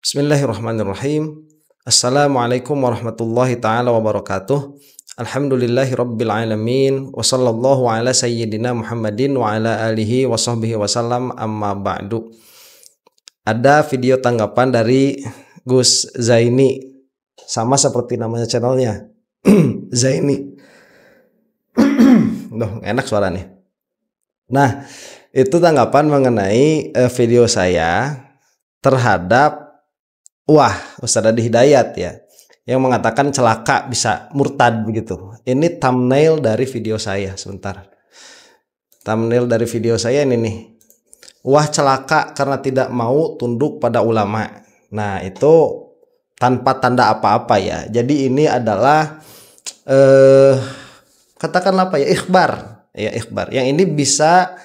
Bismillahirrahmanirrahim. Assalamualaikum warahmatullahi ta'ala wabarakatuh. Alhamdulillahi rabbil alamin. Wa sallallahu ala sayyidina Muhammadin wa ala alihi wa sahbihi wasallam, amma ba'du. Ada video tanggapan dari Gus Zaini, sama seperti namanya channelnya, Zaini. Duh, enak suaranya. Nah, itu tanggapan mengenai video saya terhadap Ustadz Adi Hidayat ya, yang mengatakan celaka bisa murtad begitu. Ini thumbnail dari video saya. Sebentar. Thumbnail dari video saya ini nih. Celaka karena tidak mau tunduk pada ulama. Nah, itu tanpa tanda apa-apa ya. Jadi ini adalah katakanlah apa ya, ikhbar. Ya, ikhbar. Yang ini bisa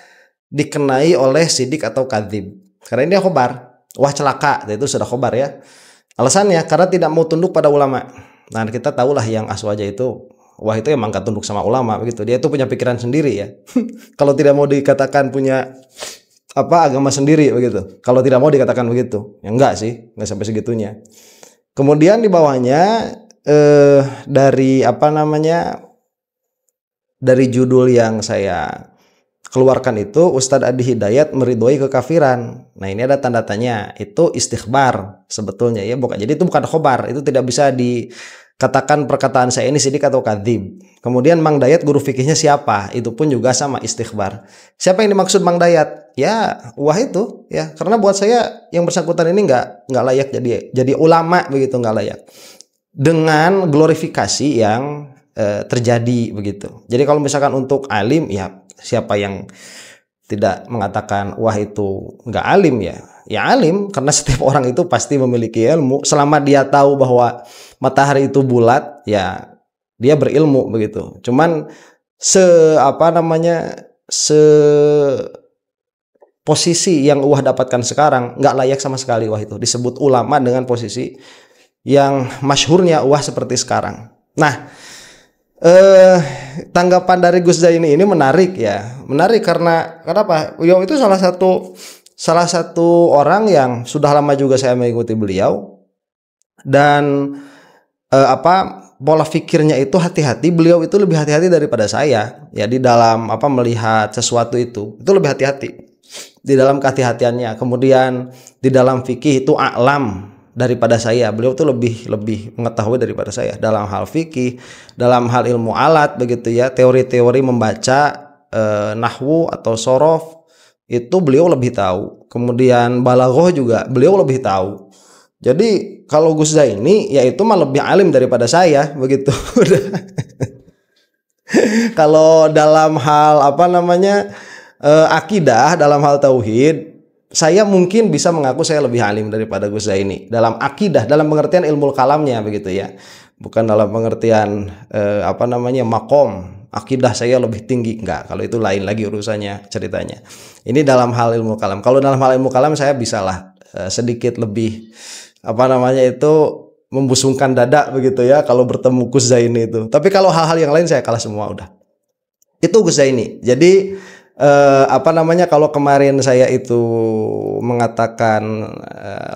dikenai oleh sidik atau kadzib. Karena ini khobar. Celaka, itu sudah khobar ya. Alasannya karena tidak mau tunduk pada ulama. Nah, kita tahulah yang aswaja itu, itu emang gak tunduk sama ulama begitu. Dia itu punya pikiran sendiri ya. Kalau tidak mau dikatakan punya agama sendiri begitu. Kalau tidak mau dikatakan begitu, ya enggak sih, enggak sampai segitunya. Kemudian di bawahnya dari dari judul yang saya keluarkan itu, Ustadz Adi Hidayat meridhoi kekafiran. Nah, ini ada tanda tanya. Itu istighbar sebetulnya ya, bukan. Jadi itu bukan khobar. Itu tidak bisa dikatakan perkataan saya ini sidik atau kadzib. Kemudian Mang Dayat guru fikihnya siapa? Itu pun juga sama, istighbar. Siapa yang dimaksud Mang Dayat? Ya, itu ya. Karena buat saya yang bersangkutan ini nggak layak jadi ulama begitu, nggak layak. Dengan glorifikasi yang terjadi begitu. Jadi kalau misalkan untuk alim ya, siapa yang tidak mengatakan itu nggak alim ya alim, karena setiap orang itu pasti memiliki ilmu. Selama dia tahu bahwa matahari itu bulat ya dia berilmu begitu. Cuman posisi yang dapatkan sekarang nggak layak sama sekali itu disebut ulama dengan posisi yang masyhurnya seperti sekarang. Nah, tanggapan dari Gus Zaini ini menarik ya, karena apa? Beliau itu salah satu orang yang sudah lama juga saya mengikuti beliau, dan pola pikirnya itu hati-hati. Beliau itu lebih hati-hati daripada saya ya di dalam melihat sesuatu itu lebih hati-hati di dalam kehati-hatiannya. Kemudian di dalam fikih itu a'lam daripada saya. Beliau tuh lebih mengetahui daripada saya dalam hal fikih, dalam hal ilmu alat begitu ya, teori-teori membaca nahwu atau sorof itu beliau lebih tahu. Kemudian balaghah juga beliau lebih tahu. Jadi kalau Gus Zaini ya itu mah lebih alim daripada saya begitu. Kalau dalam hal akidah, dalam hal tauhid, saya mungkin bisa mengaku saya lebih alim daripada Gus Zaini dalam akidah, dalam pengertian ilmu kalamnya begitu ya, bukan dalam pengertian makom akidah saya lebih tinggi, enggak. Kalau itu lain lagi urusannya, ceritanya. Ini dalam hal ilmu kalam. Kalau dalam hal ilmu kalam saya bisalah sedikit lebih membusungkan dada begitu ya kalau bertemu Gus Zaini itu. Tapi kalau hal-hal yang lain saya kalah semua udah. Itu Gus Zaini. Jadi kalau kemarin saya itu mengatakan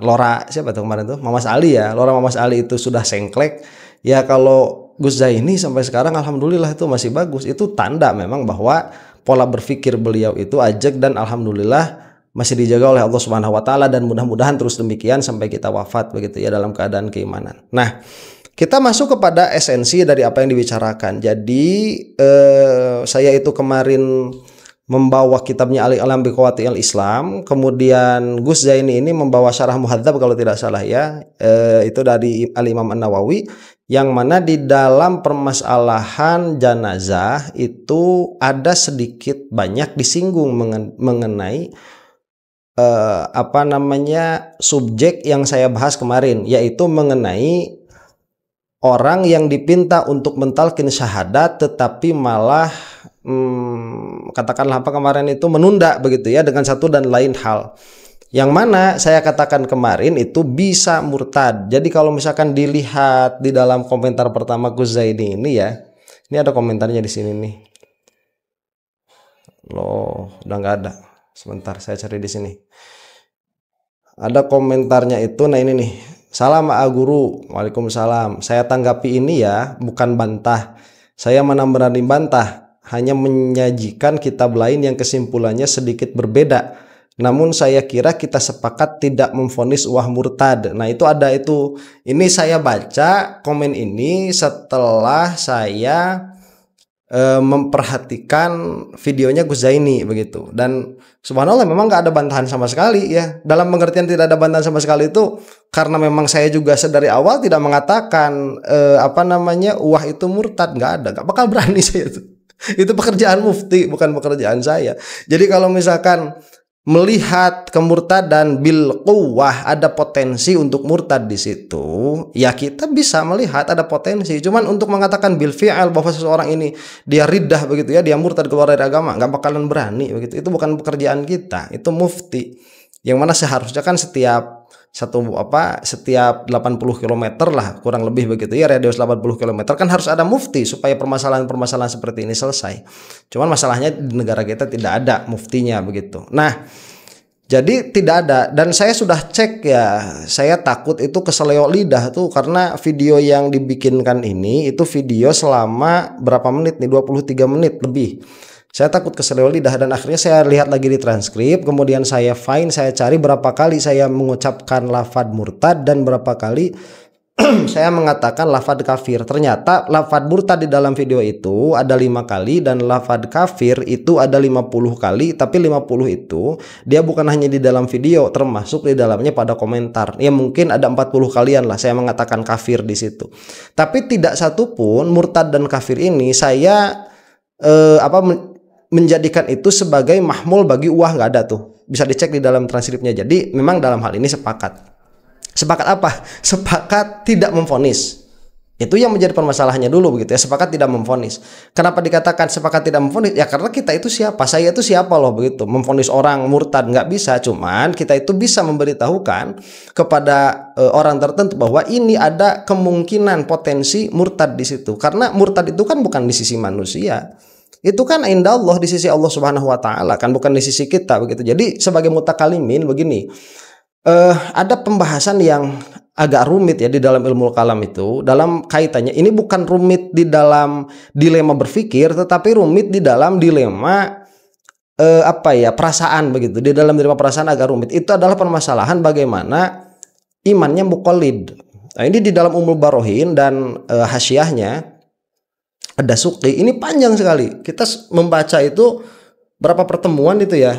Lora siapa tuh kemarin tuh, Mamas Ali ya, Lora Mamas Ali itu sudah sengklek ya, kalau Gus Zaini sampai sekarang alhamdulillah itu masih bagus. Itu tanda memang bahwa pola berpikir beliau itu ajak, dan alhamdulillah masih dijaga oleh Allah Subhanahu wa taala, dan mudah-mudahan terus demikian sampai kita wafat begitu ya dalam keadaan keimanan. Nah, kita masuk kepada esensi dari apa yang dibicarakan. Jadi saya itu kemarin membawa kitabnya Al-I'lam bi Qawaidil Islam, kemudian Gus Zaini ini membawa Syarah Muhadzab kalau tidak salah ya, itu dari Al-Imam An-Nawawi, yang mana di dalam permasalahan janazah itu ada sedikit banyak disinggung mengenai subjek yang saya bahas kemarin, yaitu mengenai orang yang dipinta untuk mentalkin syahadat tetapi malah katakanlah kemarin itu menunda begitu ya dengan satu dan lain hal, yang mana saya katakan kemarin itu bisa murtad. Jadi kalau misalkan dilihat di dalam komentar pertama Gus Zaini ini ya, ini ada komentarnya di sini nih. Loh, udah nggak ada. Sebentar saya cari di sini. Ada komentarnya itu, nah ini nih. Salam A Guru. Waalaikumsalam. Saya tanggapi ini ya, bukan bantah. Saya mana berani bantah, hanya menyajikan kitab lain yang kesimpulannya sedikit berbeda. Namun saya kira kita sepakat tidak memvonis wah murtad. Nah itu ada itu. Ini saya baca komen ini setelah saya memperhatikan videonya Gus Zaini begitu. Dan subhanallah memang nggak ada bantahan sama sekali ya. Dalam pengertian tidak ada bantahan sama sekali itu karena memang saya juga sedari awal tidak mengatakan wah itu murtad, nggak ada, nggak bakal berani saya itu. Itu pekerjaan mufti, bukan pekerjaan saya. Jadi kalau misalkan melihat kemurtadan bil quwwah, ada potensi untuk murtad di situ, ya kita bisa melihat ada potensi. Cuman untuk mengatakan bil fi'al bahwa seseorang ini dia riddah begitu ya, dia murtad keluar dari agama, nggak bakalan berani begitu. Itu bukan pekerjaan kita, itu mufti. Yang mana seharusnya kan setiap 80 km lah kurang lebih begitu ya, radius 80 km kan harus ada mufti supaya permasalahan-permasalahan seperti ini selesai. Cuman masalahnya di negara kita tidak ada muftinya begitu. Nah, jadi tidak ada, dan saya sudah cek ya, saya takut itu keseleo lidah tuh karena video yang dibikinkan ini itu video selama berapa menit nih, 23 menit lebih. Saya takut keseleo lidah dan akhirnya saya lihat lagi di transkrip, kemudian saya saya cari berapa kali saya mengucapkan lafadz murtad dan berapa kali saya mengatakan lafadz kafir. Ternyata lafadz murtad di dalam video itu ada 5 kali dan lafadz kafir itu ada 50 kali, tapi 50 itu dia bukan hanya di dalam video, termasuk di dalamnya pada komentar. Ya mungkin ada 40 kalian lah saya mengatakan kafir di situ. Tapi tidak satupun murtad dan kafir ini saya menjadikan itu sebagai mahmul bagi uah, nggak ada tuh. Bisa dicek di dalam transkripnya. Jadi memang dalam hal ini sepakat. Sepakat apa? Sepakat tidak memvonis. Itu yang menjadi permasalahannya dulu begitu ya. Sepakat tidak memvonis. Kenapa dikatakan sepakat tidak memvonis? Ya karena kita itu siapa? Saya itu siapa loh begitu. Memvonis orang murtad nggak bisa. Cuman kita itu bisa memberitahukan kepada orang tertentu bahwa ini ada kemungkinan potensi murtad di situ. Karena murtad itu kan bukan di sisi manusia. Itu kan indah Allah, di sisi Allah Subhanahu wa taala, kan bukan di sisi kita begitu. Jadi sebagai mutakalimin begini, ada pembahasan yang agak rumit ya di dalam ilmu kalam itu, dalam kaitannya ini bukan rumit di dalam dilema berpikir, tetapi rumit di dalam dilema perasaan begitu. Di dalam dilema perasaan agak rumit. Itu adalah permasalahan bagaimana imannya muqallid. Nah, ini di dalam Ummul Barohin dan hasyiahnya ada Suqi, ini panjang sekali. Kita membaca itu berapa pertemuan itu ya.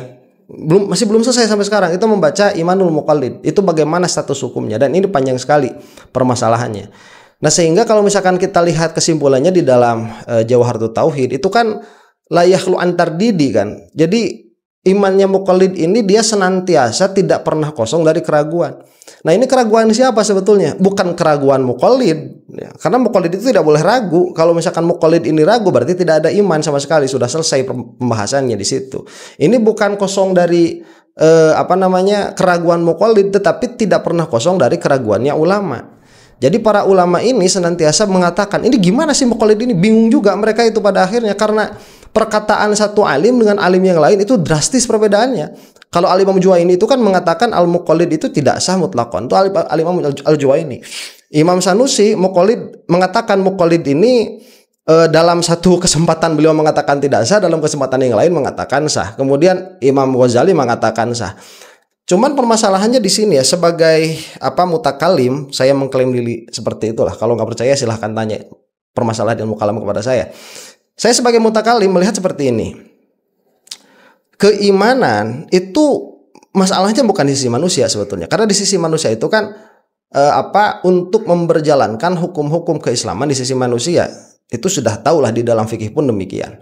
Masih belum selesai sampai sekarang. Itu membaca Imanul Muqallid. Itu bagaimana status hukumnya, dan ini panjang sekali permasalahannya. Nah, sehingga kalau misalkan kita lihat kesimpulannya di dalam Jawharatul Tauhid itu kan la yakhlu antar didi kan. Jadi imannya Muqallid ini dia senantiasa tidak pernah kosong dari keraguan. Nah, ini keraguan siapa sebetulnya? Bukan keraguan Muqallid ya, karena Muqallid itu tidak boleh ragu. Kalau misalkan Muqallid ini ragu berarti tidak ada iman sama sekali, sudah selesai pembahasannya di situ. Ini bukan kosong dari keraguan Muqallid, tetapi tidak pernah kosong dari keraguannya ulama. Jadi para ulama ini senantiasa mengatakan, ini gimana sih Muqallid ini? Bingung juga mereka itu pada akhirnya, karena perkataan satu alim dengan alim yang lain itu drastis perbedaannya. Kalau Al-Imam Juwaini itu kan mengatakan al-muqallid itu tidak sah mutlaqan. Itu Al-Imam Al-Juwaini. Imam Sanusi muqallid mengatakan muqallid ini dalam satu kesempatan beliau mengatakan tidak sah, dalam kesempatan yang lain mengatakan sah. Kemudian Imam Ghazali mengatakan sah. Cuman permasalahannya di sini ya, sebagai mutakalim, saya mengklaim diri seperti itulah. Kalau nggak percaya silahkan tanya permasalahan ilmu kalam kepada saya. Saya sebagai mutakalim melihat seperti ini. Keimanan itu masalahnya bukan di sisi manusia sebetulnya. Karena di sisi manusia itu kan untuk memberjalankan hukum-hukum keislaman di sisi manusia. Itu sudah tahulah di dalam fikih pun demikian.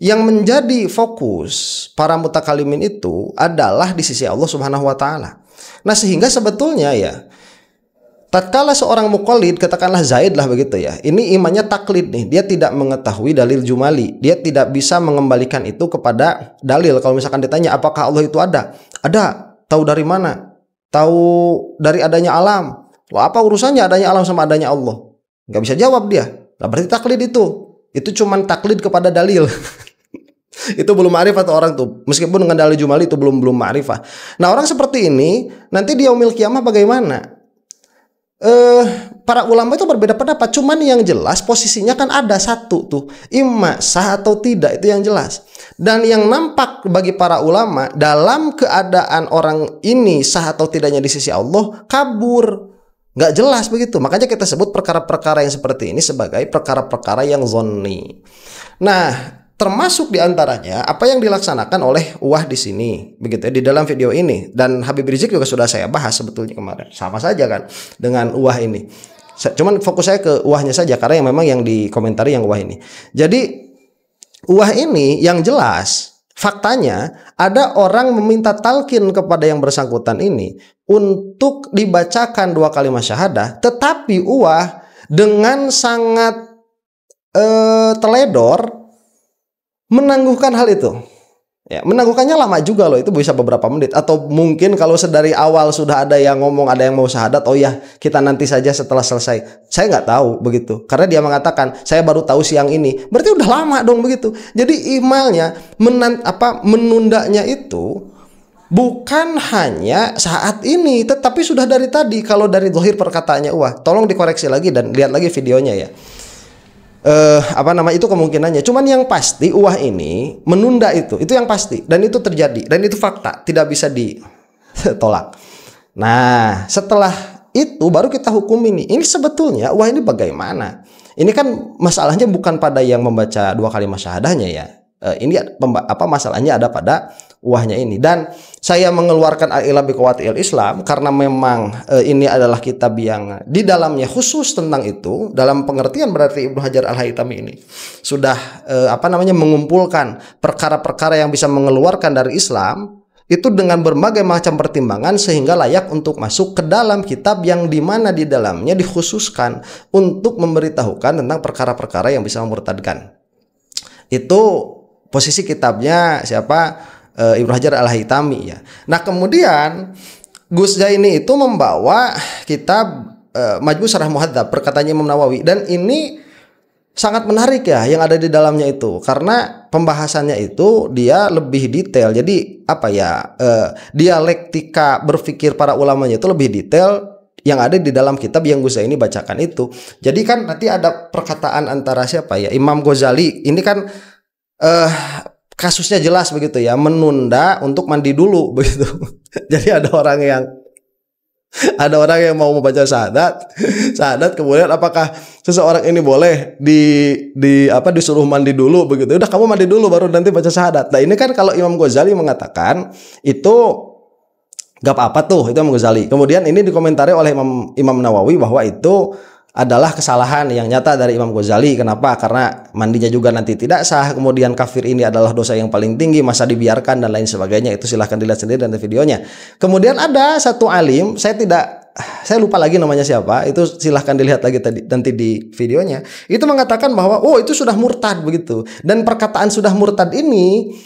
Yang menjadi fokus para mutakalimin itu adalah di sisi Allah Subhanahu wa taala. Nah, sehingga sebetulnya ya, tatkala seorang muqallid, katakanlah Zaid lah begitu ya, ini imannya taklid nih, dia tidak mengetahui dalil jumali, dia tidak bisa mengembalikan itu kepada dalil. Kalau misalkan ditanya apakah Allah itu ada, tahu dari mana? Tahu dari adanya alam. Loh, apa urusannya adanya alam sama adanya Allah? Nggak bisa jawab dia. Nah, berarti taklid itu cuman taklid kepada dalil. Itu belum ma'rifah tuh orang tuh. Meskipun dengan dalil jumali itu belum ma'rifah. Nah, orang seperti ini nanti di yaumil qiyamah bagaimana? Para ulama itu berbeda pendapat. Cuman yang jelas posisinya kan ada satu tuh, imma sah atau tidak, itu yang jelas. Dan yang nampak bagi para ulama dalam keadaan orang ini sah atau tidaknya di sisi Allah, kabur, nggak jelas begitu. Makanya kita sebut perkara-perkara yang seperti ini sebagai perkara-perkara yang zonni. Nah, termasuk diantaranya apa yang dilaksanakan oleh Uwah di sini, begitu ya, di dalam video ini. Dan Habib Rizik juga sudah saya bahas sebetulnya kemarin. Sama saja kan dengan Uwah ini. Cuman fokus saya ke Uwahnya saja karena yang memang yang dikomentari yang Uwah ini. Jadi Uwah ini yang jelas faktanya ada orang meminta talqin kepada yang bersangkutan ini untuk dibacakan 2 kalimat syahadah, tetapi Uwah dengan sangat teledor menangguhkan hal itu. Ya, menangguhkannya lama juga loh, itu bisa beberapa menit. Atau mungkin kalau sedari awal sudah ada yang ngomong, ada yang mau syahadat, oh ya kita nanti saja setelah selesai. Saya nggak tahu begitu, karena dia mengatakan saya baru tahu siang ini. Berarti udah lama dong begitu. Jadi emailnya menundanya itu bukan hanya saat ini, tetapi sudah dari tadi. Kalau dari zahir perkataannya Wah, tolong dikoreksi lagi dan lihat lagi videonya ya. Itu kemungkinannya. Cuman yang pasti Uwah ini menunda itu yang pasti, dan itu terjadi, dan itu fakta, tidak bisa ditolak. Nah, setelah itu baru kita hukum ini. Ini sebetulnya Uwah ini bagaimana? Ini kan masalahnya bukan pada yang membaca 2 kalimat syahadahnya ya. Ini masalahnya ada pada Uwahnya ini. Dan saya mengeluarkan Al-Ilam bi Qawaidil Islam karena memang ini adalah kitab yang di dalamnya khusus tentang itu. Dalam pengertian berarti Ibnu Hajar Al-Haytami ini sudah mengumpulkan perkara-perkara yang bisa mengeluarkan dari Islam itu dengan berbagai macam pertimbangan sehingga layak untuk masuk ke dalam kitab yang dimana di dalamnya dikhususkan untuk memberitahukan tentang perkara-perkara yang bisa memurtadkan. Itu posisi kitabnya siapa? Ibnu Hajar Al-Haytami ya. Nah, kemudian Gus Zaini itu membawa kitab Majmu' Syarah Muhadzab, perkataannya Imam Nawawi, dan ini sangat menarik ya yang ada di dalamnya itu, karena pembahasannya itu dia lebih detail. Jadi dialektika berpikir para ulamanya itu lebih detail yang ada di dalam kitab yang Gus Zaini bacakan itu. Jadi kan nanti ada perkataan antara siapa ya, Imam Ghazali ini kan kasusnya jelas begitu ya, menunda untuk mandi dulu begitu. Jadi ada orang yang mau membaca syahadat kemudian apakah seseorang ini boleh disuruh mandi dulu begitu. Udah kamu mandi dulu baru nanti baca syahadat. Nah, ini kan kalau Imam Ghazali mengatakan itu gak apa-apa tuh, itu Imam Ghazali. Kemudian ini dikomentari oleh Imam Nawawi bahwa itu adalah kesalahan yang nyata dari Imam Ghazali. Kenapa? Karena mandinya juga nanti tidak sah. Kemudian kafir ini adalah dosa yang paling tinggi, masa dibiarkan dan lain sebagainya. Itu silahkan dilihat sendiri dan videonya. Kemudian ada satu alim, saya lupa lagi namanya siapa. Itu silahkan dilihat lagi nanti di videonya. Itu mengatakan bahwa itu sudah murtad begitu. Dan perkataan sudah murtad ini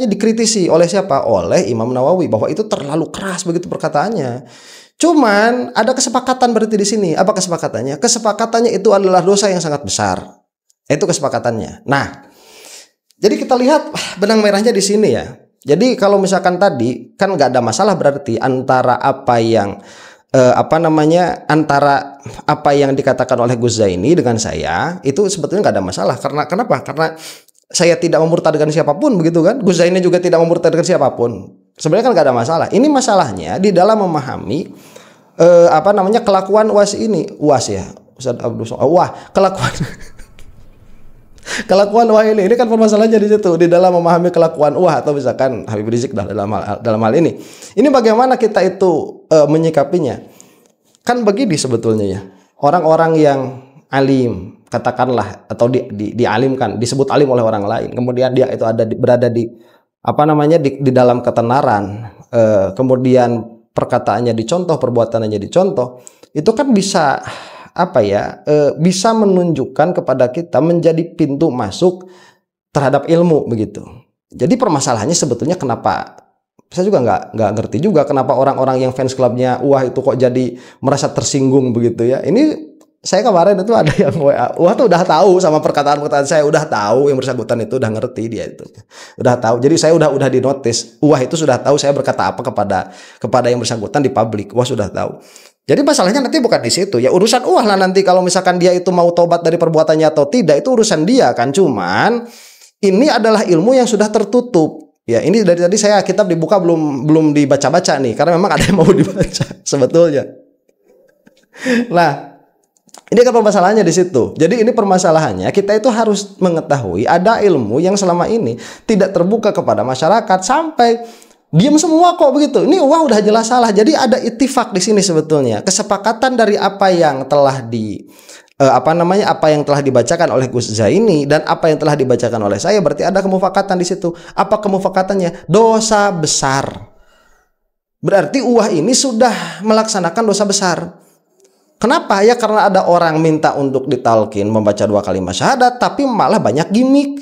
dikritisi oleh siapa? Oleh Imam Nawawi, bahwa itu terlalu keras begitu perkataannya. Cuman ada kesepakatan berarti di sini. Apa kesepakatannya? Kesepakatannya itu adalah dosa yang sangat besar. Itu kesepakatannya. Nah, jadi kita lihat benang merahnya di sini ya. Jadi kalau misalkan tadi kan nggak ada masalah berarti antara antara apa yang dikatakan oleh Gus Zaini dengan saya itu sebetulnya nggak ada masalah. Karena kenapa? Karena saya tidak memurtadkan siapapun begitu kan. Gus Zaini juga tidak memurtadkan siapapun. Sebenarnya kan nggak ada masalah. Ini masalahnya di dalam memahami kelakuan Uwas ini. Uwas ya, Ustaz Abdul Somad. Kelakuan Uwah ini kan permasalahannya di situ, di dalam memahami kelakuan Uwah atau misalkan Habib Rizik dalam hal ini. Ini bagaimana kita itu menyikapinya? Kan begini sebetulnya ya. Orang-orang yang alim, katakanlah, atau dialimkan, disebut alim oleh orang lain. Kemudian dia itu berada di dalam ketenaran, kemudian perkataannya dicontoh, perbuatannya dicontoh, itu kan bisa bisa menunjukkan kepada kita menjadi pintu masuk terhadap ilmu begitu. Jadi permasalahannya sebetulnya kenapa, saya juga nggak ngerti juga kenapa orang-orang yang fans clubnya Uwah itu kok jadi merasa tersinggung begitu ya. Ini saya kemarin itu ada yang WA, wah tuh udah tahu sama perkataan-perkataan saya, udah tahu yang bersangkutan itu udah ngerti dia itu, udah tahu. Jadi saya udah dinotis, wah itu sudah tahu saya berkata apa kepada yang bersangkutan di publik, wah sudah tahu. Jadi masalahnya nanti bukan di situ, ya urusan lah nanti kalau misalkan dia itu mau tobat dari perbuatannya atau tidak itu urusan dia kan. Cuman ini adalah ilmu yang sudah tertutup. Ya ini dari tadi saya kitab dibuka belum dibaca-baca nih, karena memang ada yang mau dibaca sebetulnya. Nah. Ini kan permasalahannya di situ. Jadi ini permasalahannya kita itu harus mengetahui ada ilmu yang selama ini tidak terbuka kepada masyarakat sampai diam semua kok begitu. Ini wah udah jelas salah. Jadi ada ittifaq di sini sebetulnya. Kesepakatan dari apa yang telah apa yang telah dibacakan oleh Gus Zaini dan apa yang telah dibacakan oleh saya, berarti ada kemufakatan di situ. Apa kemufakatannya? Dosa besar. Berarti ini sudah melaksanakan dosa besar. Kenapa? Ya karena ada orang minta untuk ditalkin membaca 2 kalimat syahadat, tapi malah banyak gimmick.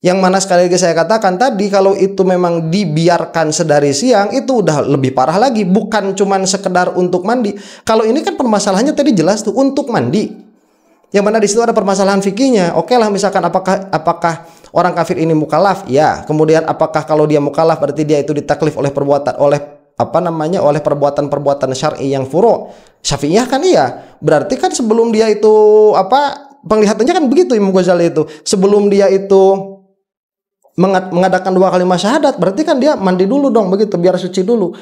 Yang mana sekali lagi saya katakan tadi, kalau itu memang dibiarkan sedari siang, itu udah lebih parah lagi. Bukan cuman sekedar untuk mandi. Kalau ini kan permasalahannya tadi jelas tuh, untuk mandi. Yang mana di situ ada permasalahan fikihnya. Oke lah, misalkan apakah orang kafir ini mukallaf? Ya. Kemudian apakah kalau dia mukallaf berarti dia itu ditaklif oleh oleh perbuatan-perbuatan syar'i yang furu'. Syafi'iyah kan iya. Berarti kan sebelum dia itu penglihatannya kan begitu Imam Ghazali itu. Sebelum dia itu mengadakan 2 kalimat syahadat, berarti kan dia mandi dulu dong begitu biar suci dulu.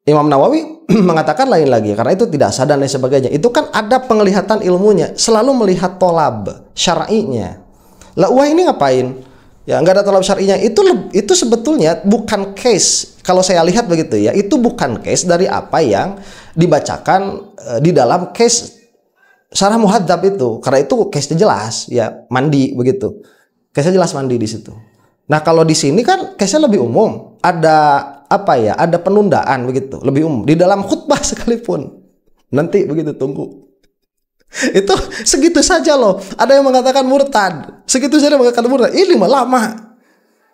Imam Nawawi mengatakan lain lagi karena itu tidak sah dan lain sebagainya. Itu kan ada penglihatan ilmunya, selalu melihat tolab syar'inya. Lah ini ngapain? Ya nggak ada tolab syar'inya. Itu sebetulnya bukan case. Kalau saya lihat begitu ya, itu bukan case dari apa yang dibacakan di dalam case Syarah Muhadzab itu. Karena itu case-nya jelas ya, mandi begitu. Case-nya jelas mandi di situ. Nah, kalau di sini kan case-nya lebih umum. Ada ada penundaan begitu, lebih umum di dalam khutbah sekalipun. Nanti begitu tunggu. Itu segitu saja loh. Ada yang mengatakan murtad. Segitu saja mengatakan murtad. Ini lama.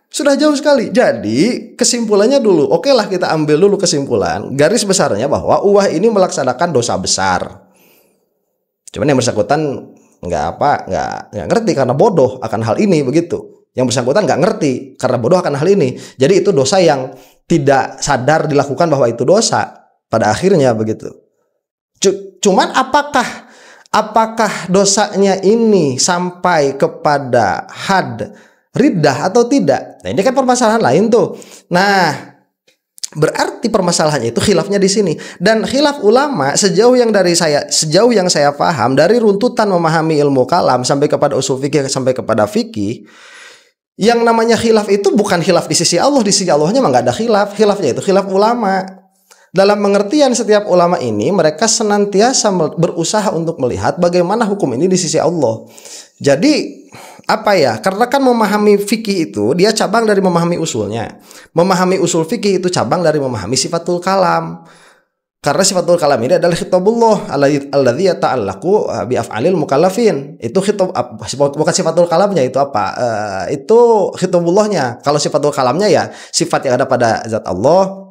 Sudah jauh sekali. Jadi kesimpulannya dulu. Oke lah kita ambil dulu kesimpulan. Garis besarnya bahwa ini melaksanakan dosa besar. Cuman yang bersangkutan nggak ngerti karena bodoh akan hal ini begitu. Yang bersangkutan nggak ngerti karena bodoh akan hal ini. Jadi itu dosa yang tidak sadar dilakukan bahwa itu dosa pada akhirnya begitu. Cuman apakah dosanya ini sampai kepada had riddah atau tidak? Nah, ini kan permasalahan lain tuh. Nah, berarti permasalahannya itu khilafnya di sini. Dan khilaf ulama sejauh yang saya paham dari runtutan memahami ilmu kalam sampai kepada usul fikih sampai kepada fikih, yang namanya khilaf itu bukan khilaf di sisi Allah. Di sisi Allahnya mah nggak ada khilaf. Khilafnya itu khilaf ulama. Dalam pengertian setiap ulama ini mereka senantiasa berusaha untuk melihat bagaimana hukum ini di sisi Allah. Jadi karena kan memahami fikih itu dia cabang dari memahami usulnya. Memahami usul fikih itu cabang dari memahami sifatul kalam. Karena sifatul kalam ini adalah khitabullah alladzi yata'allaqu bi af'alil mukallafin. Itu bukan sifatul kalamnya, itu itu khitabullahnya. Kalau sifatul kalamnya ya sifat yang ada pada zat Allah,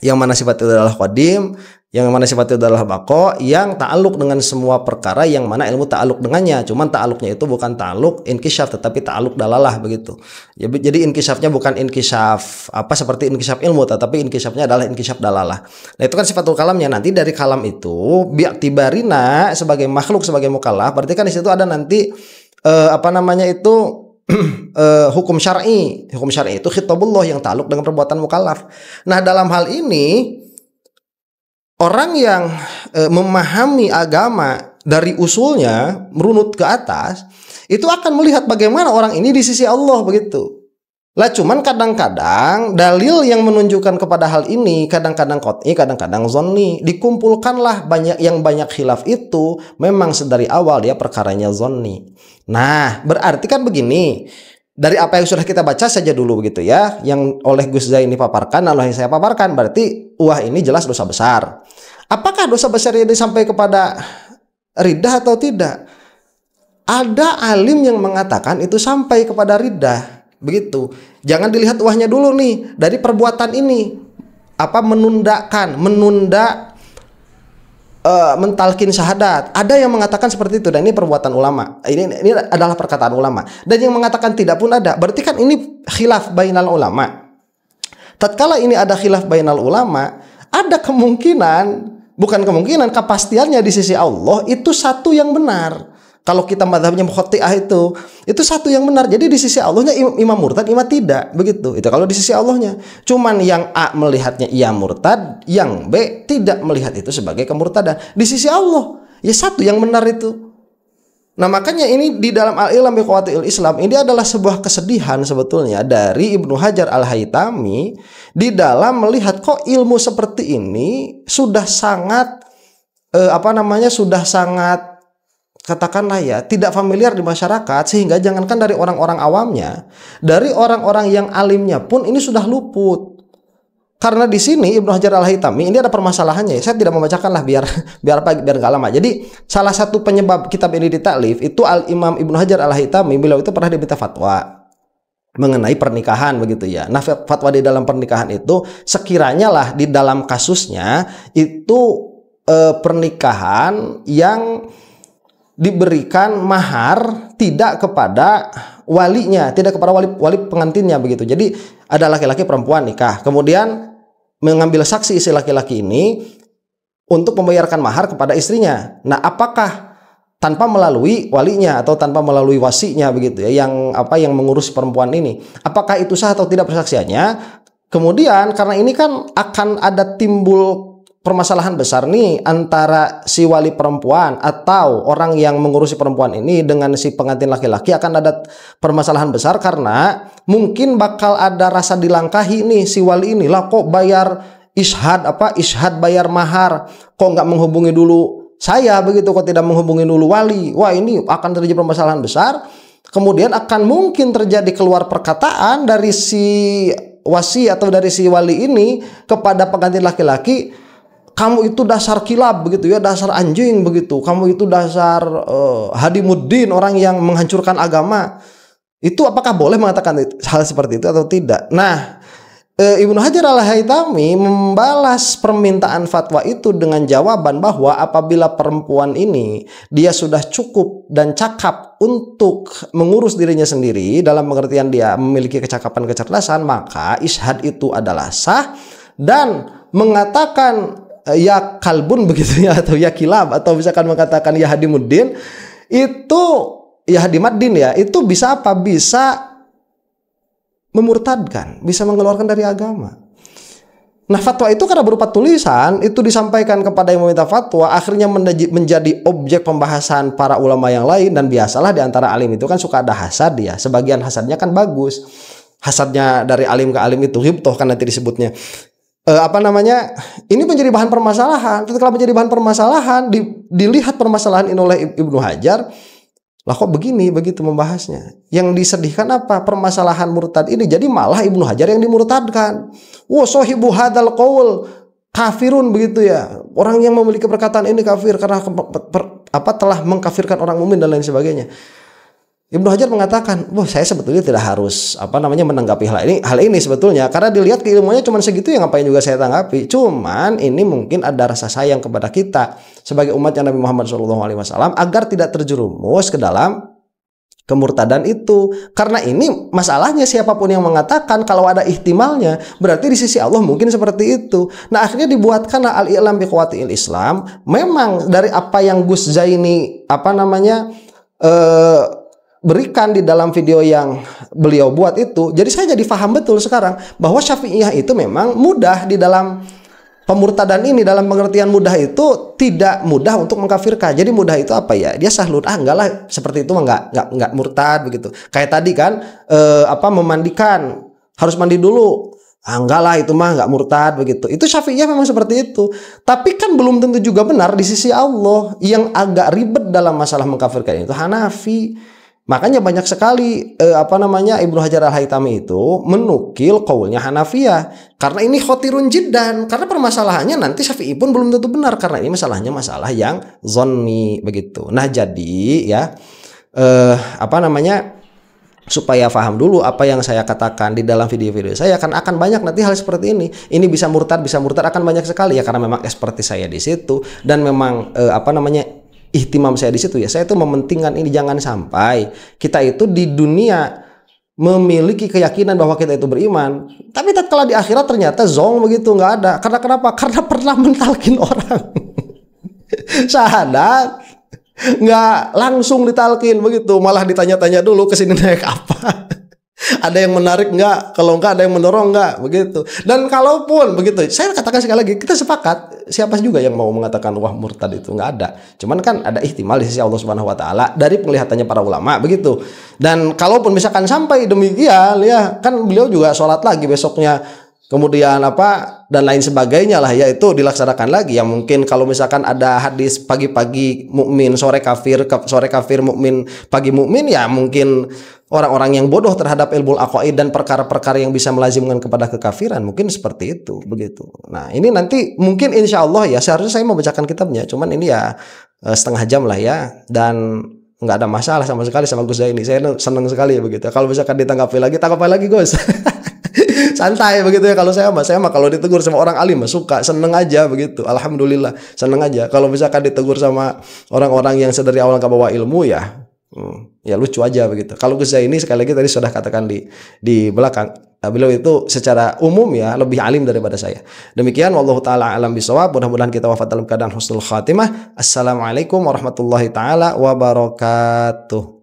yang mana sifat itu adalah qadim, yang mana sifat itu adalah baqa, yang ta'aluk dengan semua perkara yang mana ilmu ta'aluk dengannya. Cuman ta'aluknya itu bukan ta'aluk inkisyaf tetapi ta'aluk dalalah begitu. Jadi inkisyafnya bukan inkisyaf seperti inkisyaf ilmu, tetapi inkisyafnya adalah inkisyaf dalalah. Nah, itu kan sifatul kalamnya. Nanti dari kalam itu bi'tibarina sebagai makhluk sebagai mukallaf, berarti kan di situ ada nanti hukum syar'i. Hukum syar'i itu khitabullah yang ta'aluk dengan perbuatan mukallaf. Nah, dalam hal ini orang yang memahami agama dari usulnya merunut ke atas itu akan melihat bagaimana orang ini di sisi Allah begitu. Lah cuman kadang-kadang dalil yang menunjukkan kepada hal ini kadang-kadang qat'i, kadang-kadang zonni. Dikumpulkanlah banyak khilaf itu memang sedari awal dia perkaranya zonni. Nah, berarti kan begini. Dari apa yang sudah kita baca saja dulu begitu ya, yang oleh Gus Zaini paparkan, lalu yang saya paparkan, berarti ini jelas dosa besar. Apakah dosa besar ini sampai kepada riddah atau tidak? Ada alim yang mengatakan itu sampai kepada riddah, begitu. Jangan dilihat wahnya dulu nih dari perbuatan ini, menunda mentalkin syahadat. Ada yang mengatakan seperti itu dan ini perbuatan ulama. Ini adalah perkataan ulama. Dan yang mengatakan tidak pun ada. Berarti kan ini khilaf bainal ulama. Tatkala ini ada khilaf bainal ulama, ada kemungkinan, bukan kemungkinan, kepastiannya di sisi Allah itu satu yang benar. Kalau kita mazhabnya Mukhotti'ah itu satu yang benar. Jadi di sisi Allahnya imam murtad, imam tidak, begitu. Itu kalau di sisi Allahnya. Cuman yang A melihatnya ia murtad, yang B tidak melihat itu sebagai kemurtadan. Di sisi Allah, ya satu yang benar itu. Nah makanya ini di dalam Al-I'lam bi Qawaidil Islam ini adalah sebuah kesedihan sebetulnya dari Ibnu Hajar Al-Haytami di dalam melihat kok ilmu seperti ini sudah sangat sudah sangat, katakanlah ya, tidak familiar di masyarakat, sehingga jangankan dari orang-orang awamnya, dari orang-orang yang alimnya pun ini sudah luput. Karena di sini Ibnu Hajar Al-Haytami ini ada permasalahannya. Saya tidak membacakanlah biar nggak lama. Jadi salah satu penyebab kitab ini ditaklif itu Al-Imam Ibnu Hajar Al-Haytami, beliau itu pernah diminta fatwa mengenai pernikahan begitu ya. Nah, fatwa di dalam pernikahan itu sekiranya lah di dalam kasusnya itu pernikahan yang diberikan mahar tidak kepada walinya, tidak kepada wali pengantinnya begitu. Jadi ada laki-laki perempuan nikah, kemudian mengambil saksi si laki-laki ini untuk membayarkan mahar kepada istrinya. Nah, apakah tanpa melalui walinya atau tanpa melalui wasinya begitu ya, yang mengurus perempuan ini, apakah itu sah atau tidak persaksiannya? Kemudian karena ini kan akan ada timbul permasalahan besar nih antara si wali perempuan atau orang yang mengurusi perempuan ini dengan si pengantin laki-laki, akan ada permasalahan besar karena mungkin bakal ada rasa dilangkahi nih si wali ini, lah kok bayar ishad bayar mahar, kok nggak menghubungi dulu saya begitu, kok tidak menghubungi dulu wali. Wah, ini akan terjadi permasalahan besar. Kemudian akan mungkin terjadi keluar perkataan dari si wasi atau dari si wali ini kepada pengantin laki-laki, kamu itu dasar kilab begitu ya, dasar anjing begitu, kamu itu dasar hadimuddin, orang yang menghancurkan agama. Itu apakah boleh mengatakan hal seperti itu atau tidak? Nah, Ibnu Hajar Al-Haytami membalas permintaan fatwa itu dengan jawaban bahwa apabila perempuan ini dia sudah cukup dan cakap untuk mengurus dirinya sendiri, dalam pengertian dia memiliki kecakapan kecerdasan, maka ishad itu adalah sah, dan mengatakan ya kalbun begitu ya, atau ya kilab, atau misalkan mengatakan ya hadimuddin, itu ya hadimaddin ya, itu bisa apa? Bisa memurtadkan, bisa mengeluarkan dari agama. Nah, fatwa itu karena berupa tulisan, itu disampaikan kepada yang meminta fatwa, akhirnya menjadi objek pembahasan para ulama yang lain. Dan biasalah di antara alim itu kan suka ada hasad ya, sebagian hasadnya kan bagus, hasadnya dari alim ke alim itu hibtoh kan nanti disebutnya. Ini menjadi bahan permasalahan. Setelah menjadi bahan permasalahan, dilihat permasalahan ini oleh Ibnu Hajar, lah kok begini begitu membahasnya. Yang disedihkan apa? Permasalahan murtad ini jadi malah Ibnu Hajar yang dimurtadkan. Wah, sohibu hadal qaul kafirun begitu ya. Orang yang memiliki perkataan ini kafir karena telah mengkafirkan orang mukmin dan lain sebagainya. Ibnu Hajar mengatakan, wah, saya sebetulnya tidak harus menanggapi hal ini sebetulnya, karena dilihat keilmuannya cuma segitu, ya ngapain juga saya tanggapi. Cuman ini mungkin ada rasa sayang kepada kita sebagai umatnya Nabi Muhammad SAW agar tidak terjerumus ke dalam kemurtadan itu. Karena ini masalahnya, siapapun yang mengatakan kalau ada ihtimalnya, berarti di sisi Allah mungkin seperti itu. Nah, akhirnya dibuatkanlah Al-I'lam bi Qawaidil Islam. Memang dari apa yang Gus Zaini berikan di dalam video yang beliau buat itu, jadi saya jadi paham betul sekarang bahwa Syafi'iyah itu memang mudah di dalam pemurtadan ini. Dalam pengertian mudah itu tidak mudah untuk mengkafirkan. Jadi mudah itu apa ya? Dia sahlun, enggak lah, seperti itu enggak murtad begitu. Kayak tadi kan memandikan harus mandi dulu. Enggak lah, itu mah enggak murtad begitu. Itu Syafi'iyah memang seperti itu. Tapi kan belum tentu juga benar di sisi Allah. Yang agak ribet dalam masalah mengkafirkan itu Hanafi. Makanya banyak sekali Ibnu Hajar Al-Haytami itu menukil qaulnya Hanafiyah, karena ini khotirun jiddan, karena permasalahannya nanti Syafi'i pun belum tentu benar, karena ini masalahnya masalah yang zonni begitu. Nah, jadi ya supaya paham dulu apa yang saya katakan di dalam video-video saya, akan banyak nanti hal seperti ini. Ini bisa murtad akan banyak sekali ya, karena memang ekspertis saya di situ dan memang ihtimam saya di situ ya. Saya itu mementingkan ini, jangan sampai kita itu di dunia memiliki keyakinan bahwa kita itu beriman, tapi tatkala di akhirat ternyata zong begitu, nggak ada. Karena kenapa? Karena pernah mentalkin orang syahadat, nggak langsung ditalkin begitu, malah ditanya-tanya dulu kesini naik apa. Ada yang menarik nggak? Kalau nggak, ada yang mendorong nggak? Begitu. Dan kalaupun begitu, saya katakan sekali lagi, kita sepakat, siapa juga yang mau mengatakan wah murtad itu, nggak ada. Cuman kan ada ihtimal di sisi Allah Subhanahu Wa Taala dari penglihatannya para ulama begitu. Dan kalaupun misalkan sampai demikian ya, kan beliau juga sholat lagi besoknya, kemudian dan lain sebagainya lah ya, itu dilaksanakan lagi. Ya mungkin kalau misalkan ada hadis pagi-pagi mukmin, sore kafir mukmin, pagi mukmin, ya mungkin orang-orang yang bodoh terhadap ilmu aqaid dan perkara-perkara yang bisa melazimkan kepada kekafiran, mungkin seperti itu begitu. Nah, ini nanti mungkin insya Allah ya, seharusnya saya membacakan kitabnya, cuman ini ya setengah jam lah ya, dan nggak ada masalah sama sekali sama Gus Zaini. Saya senang sekali ya begitu. Kalau misalkan ditanggapi lagi Gus. Santai begitu ya. Kalau saya mah kalau ditegur sama orang alim suka, seneng aja begitu. Alhamdulillah, seneng aja. Kalau misalkan ditegur sama orang-orang yang sedari awal gak bawa ilmu ya, ya lucu aja begitu. Kalau Gus Zaini sekali lagi tadi sudah katakan di belakang, beliau itu secara umum ya lebih alim daripada saya. Demikian, wallahu taala alam bisawab. Mudah-mudahan kita wafat dalam keadaan husnul khatimah. Assalamualaikum warahmatullahi taala wabarakatuh.